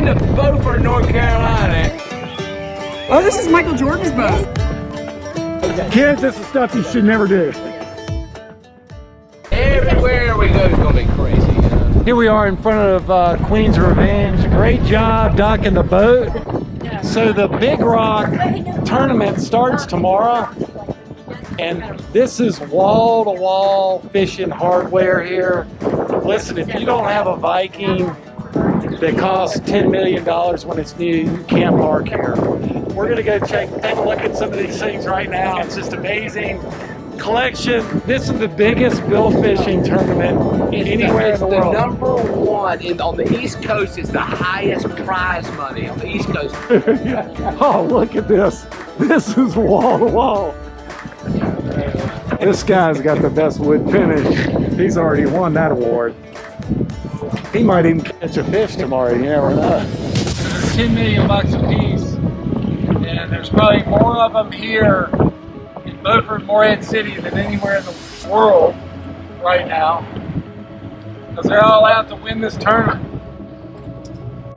to Beaufort, North Carolina. Oh, this is Michael Jordan's boat. Okay. Kids, this is stuff you should never do. Everywhere we go is gonna be crazy. Here we are in front of Queen's Revenge. Great job docking the boat. So the Big Rock tournament starts tomorrow, and this is wall-to-wall fishing hardware here. Listen, if you don't have a Viking that costs $10 million when it's new, you can't park here. We're gonna go take a look at some of these things right now. It's just amazing collection. This is the biggest bill fishing tournament anywhere in the world. It's the number one on the East Coast. It's the highest prize money on the East Coast. Oh, look at this. This is wall to wall. This guy's got the best wood finish. He's already won that award. He might even catch a fish tomorrow, you never know. 10 million bucks a piece. And there's probably more of them here in Beaufort, Morehead City than anywhere in the world right now, because they're all out to win this tournament.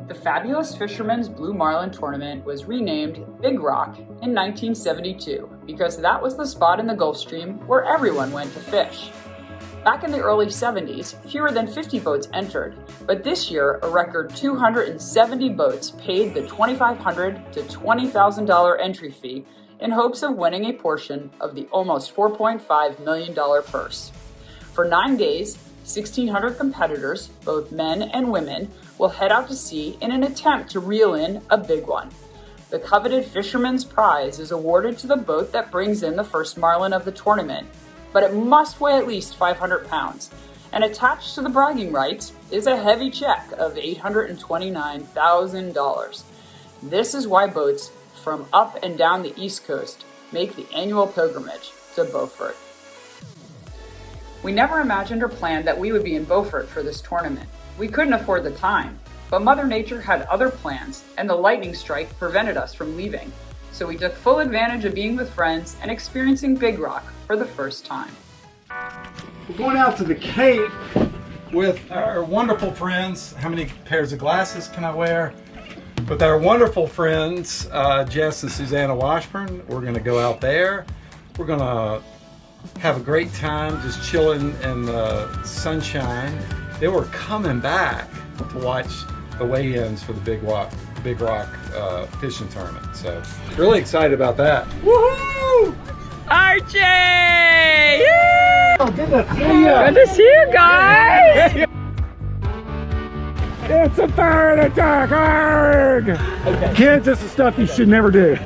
The Fabulous Fisherman's Blue Marlin Tournament was renamed Big Rock in 1972 because that was the spot in the Gulf Stream where everyone went to fish. Back in the early 70s, fewer than 50 boats entered, but this year a record 270 boats paid the $2,500 to $20,000 entry fee in hopes of winning a portion of the almost $4.5 million purse. For 9 days, 1,600 competitors, both men and women, will head out to sea in an attempt to reel in a big one. The coveted Fisherman's Prize is awarded to the boat that brings in the first marlin of the tournament, but it must weigh at least 500 pounds. And attached to the bragging rights is a heavy check of $829,000. This is why boats from up and down the East Coast make the annual pilgrimage to Beaufort. We never imagined or planned that we would be in Beaufort for this tournament. We couldn't afford the time, but Mother Nature had other plans, and the lightning strike prevented us from leaving. So we took full advantage of being with friends and experiencing Big Rock for the first time. We're going out to the Cape with our wonderful friends. How many pairs of glasses can I wear? With our wonderful friends, Jess and Susannah Washburn. We're gonna go out there. We're gonna have a great time just chilling in the sunshine. They were coming back to watch the weigh-ins for the Big Rock fishing tournament. So really excited about that. Woohoo! Archie! Oh, good to see you. Good to see you guys! It's a pirate attack! Arrgh! Okay. Kids, this is stuff you should never do.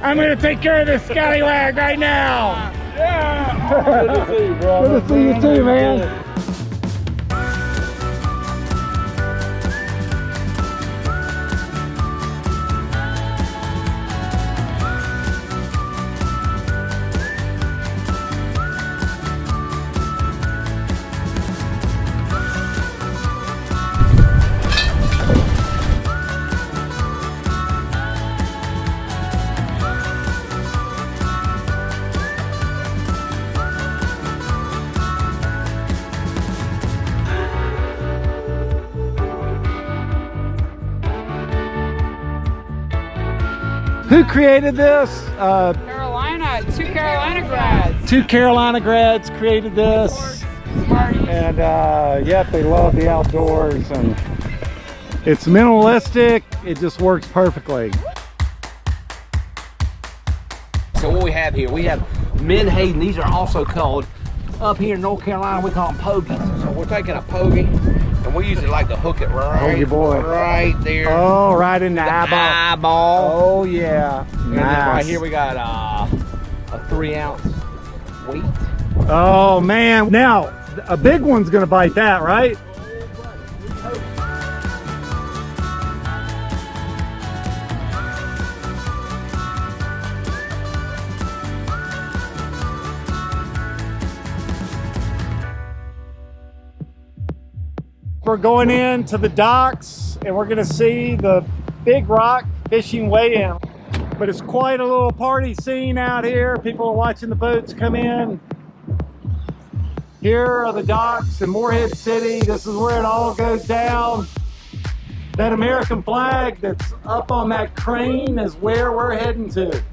I'm gonna take care of this scallywag right now. Yeah. Good to see you, bro. Good to see you too, man. Who created this? Two Carolina grads. Two Carolina grads created this. And yep, they love the outdoors, and it's minimalistic. It just works perfectly. So what we have here, we have menhaden. These are also called, up here in North Carolina, we call them pogies. So we're taking a pogie, and we usually like to hook it Pogie boy. right there. Oh, right in the eyeball. Oh yeah, And nice. then right here we got a 3-ounce wheat. Oh man, now a big one's gonna bite that, right? We're going into the docks and we're gonna see the Big Rock fishing weigh-in. But it's quite a little party scene out here. People are watching the boats come in. Here are the docks in Morehead City. This is where it all goes down. That American flag that's up on that crane is where we're heading to.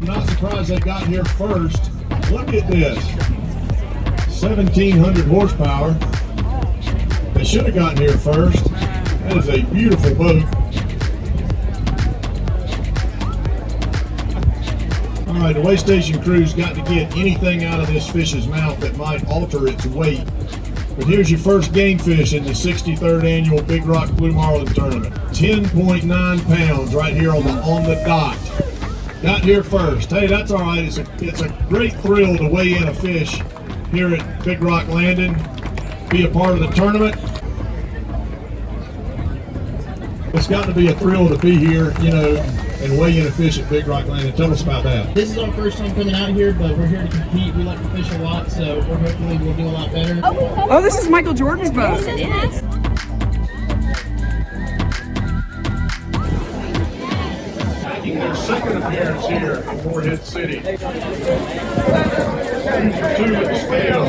Not surprised they got here first. Look at this. 1,700 horsepower. They should have gotten here first. That is a beautiful boat. All right, the way station crew's got to get anything out of this fish's mouth that might alter its weight. But here's your first game fish in the 63rd annual Big Rock Blue Marlin tournament. 10.9 pounds right here on the dot. Got here first. Hey, that's all right. It's a great thrill to weigh in a fish here at Big Rock Landing, be a part of the tournament. It's got to be a thrill to be here, you know, and weigh in a fish at Big Rock Landing. Tell us about that. This is our first time coming out here, but we're here to compete. We like to fish a lot, so hopefully we'll do a lot better. Oh, this is Michael Jordan's boat. Yes, it is. Making their second appearance here in Morehead City. 2 at the scale.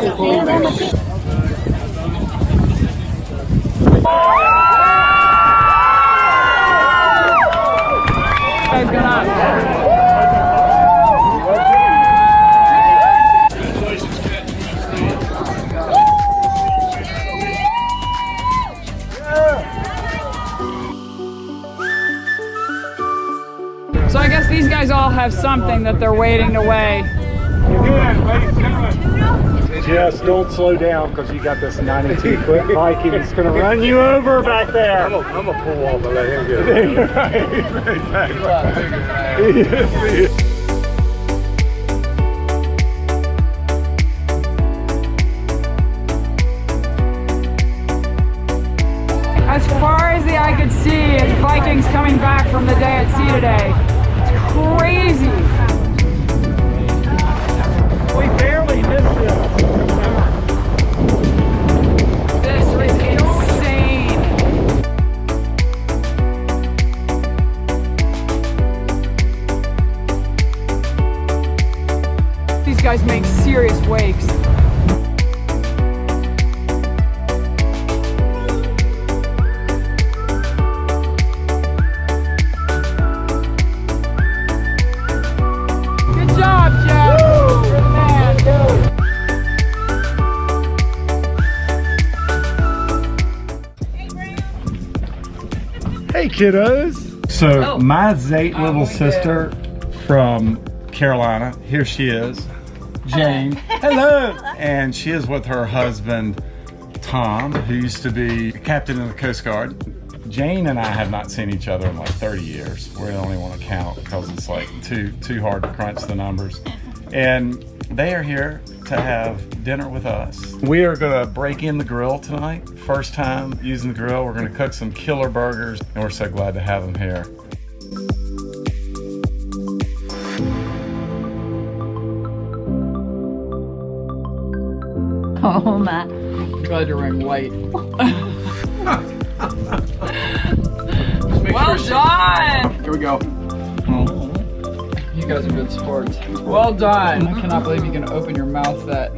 So I guess these guys all have something that they're waiting to weigh. Jess, don't slow down because you got this 92-foot Viking. It's going to run you over back there. I'm gonna pull off and let him get it. As far as the eye could see, it's Vikings coming back from the day at sea today. It's crazy. We barely missed it. This is insane. These guys make serious wakes. Good job, Jeff. You're the man. Hey, kiddos. So my Zate little sister from Carolina, here she is, Jane. Hello. And she is with her husband, Tom, who used to be captain in the Coast Guard. Jane and I have not seen each other in like 30 years. We only want to count because it's like too hard to crunch the numbers. And they are here to have dinner with us. We are gonna break in the grill tonight. First time using the grill. We're gonna cook some killer burgers and we're so glad to have them here. Oh my. Glad you're wearing white. Well done! Here we go. You guys are good sports. Well done. I cannot believe you can open your mouth that.